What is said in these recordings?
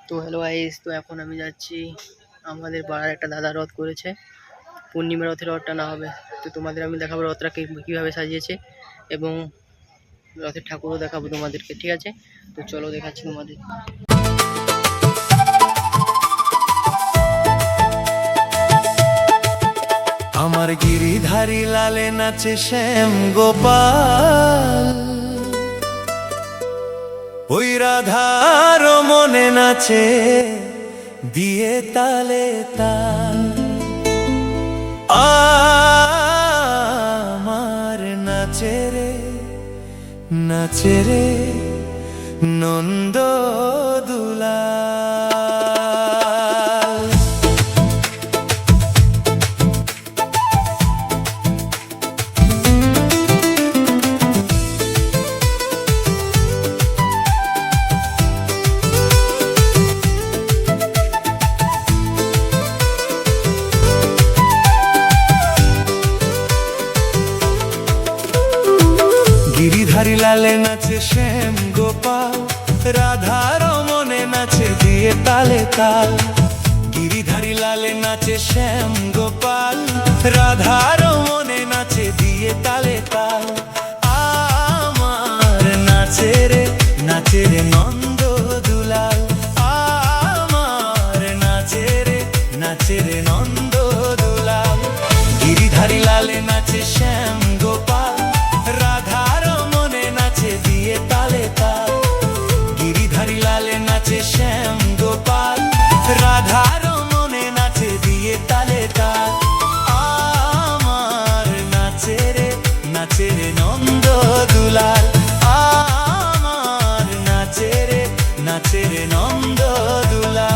তো hello guys, তো এখন আমি যাচ্ছি। আমাদের পাড়ার একটা দাদা রথ করেছে, পূর্ণিমা রথে রথ টানা হবে। তো তোমাদের আমি দেখাবো রথটা কীভাবে সাজিয়েছে এবং রথের ঠাকুরও দেখাবো তোমাদেরকে, ঠিক আছে? তো চলো দেখাচ্ছি তোমাদের। আমার গিরিধারী লালে নাচে শ্যাম গোপাল, ওই রাধার মনে নাচে দিয়ে তালে তাল। আমার নাচে রে নাচে রে নন্দ দুলা। গিরিধারী লালে নাচে শ্যাম গোপাল, রাধার মনে নাচে দিয়ে তালে তাল। গিরিধারী লালে নাচে শ্যাম গোপাল, রাধার মনে নাচে দিয়ে তালে তাল। আমার নাচে রে নন্দ দুলাল, আমার নাচে রে নন্দ দুলাল। গিরিধারী লালে নাচে শ্যাম গোপাল, রাধার মনে নাচে দিয়ে তালে তাল। গিরিধারী লালে নাচে শ্যাম গোপাল, রাধার মনে নাচে দিয়ে তালে তাল। আমার নাচে রে নন্দ দুলাল, আমার নাচে রে নন্দ দুলাল।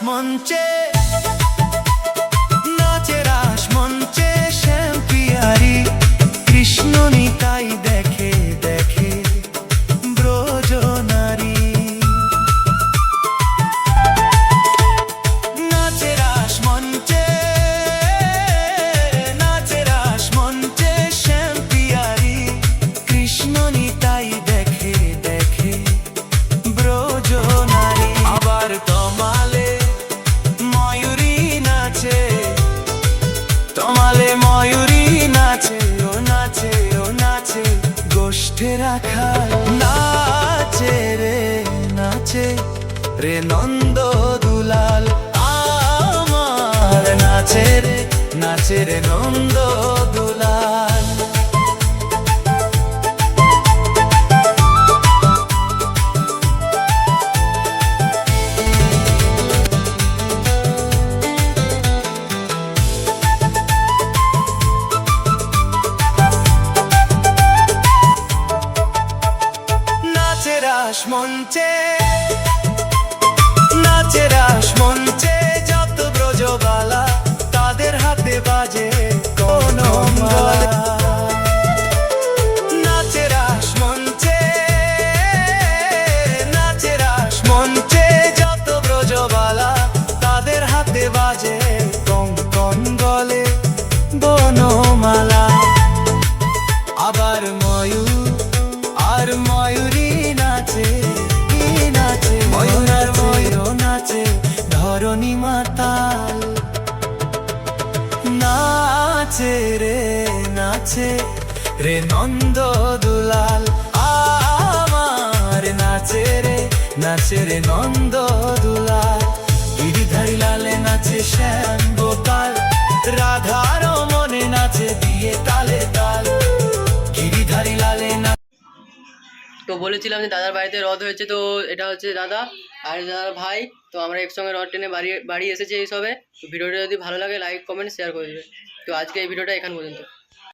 মঞ্চে নাচে রাস মঞ্চে শ্যাম পিয়ারি, কৃষ্ণ নিতাই দেখে দেখে ব্রজ নারী। নাচে রাস মঞ্চে শ্যাম পিয়ারি, কৃষ্ণ নিতাই দেখে দেখে ব্রজ নারী। আবার তমালে ময়ূরী নাচে, ও নাচে গোষ্ঠে রাখা নাচে রে নন্দ দুলাল। আমার নাচে রে নন্দ দুলাল। নাচে রাস মঞ্চে যত ব্রজবালা, তাদের হাতে বাজে কোন মালা। নাচে রাস মঞ্চে যত ব্রজবালা, তাদের হাতে বাজে কঙ্কন গলে বনমালা। আবার ময়ূরী নাচে ময়ূর নাচে ধরণী মাতাল। নাচে রে নন্দ দুলাল, আমার নাচে রে নন্দ দুলাল। গিরিধারী লালে নাচে শ্যাম গোপাল, রাধার মনে নাচে দিয়ে তালে তাল। গিরিধারী লালে। তো বলেছিলাম যে দাদার বাড়িতে রথ হয়েছে, তো এটা হচ্ছে দাদা আর দাদার ভাই। তো আমরা একসঙ্গে রথ টেনে বাড়ি এসেছি এইসবে। তো ভিডিওটা যদি ভালো লাগে লাইক কমেন্ট শেয়ার করে দেবে। তো আজকে এই ভিডিওটা এখান পর্যন্ত।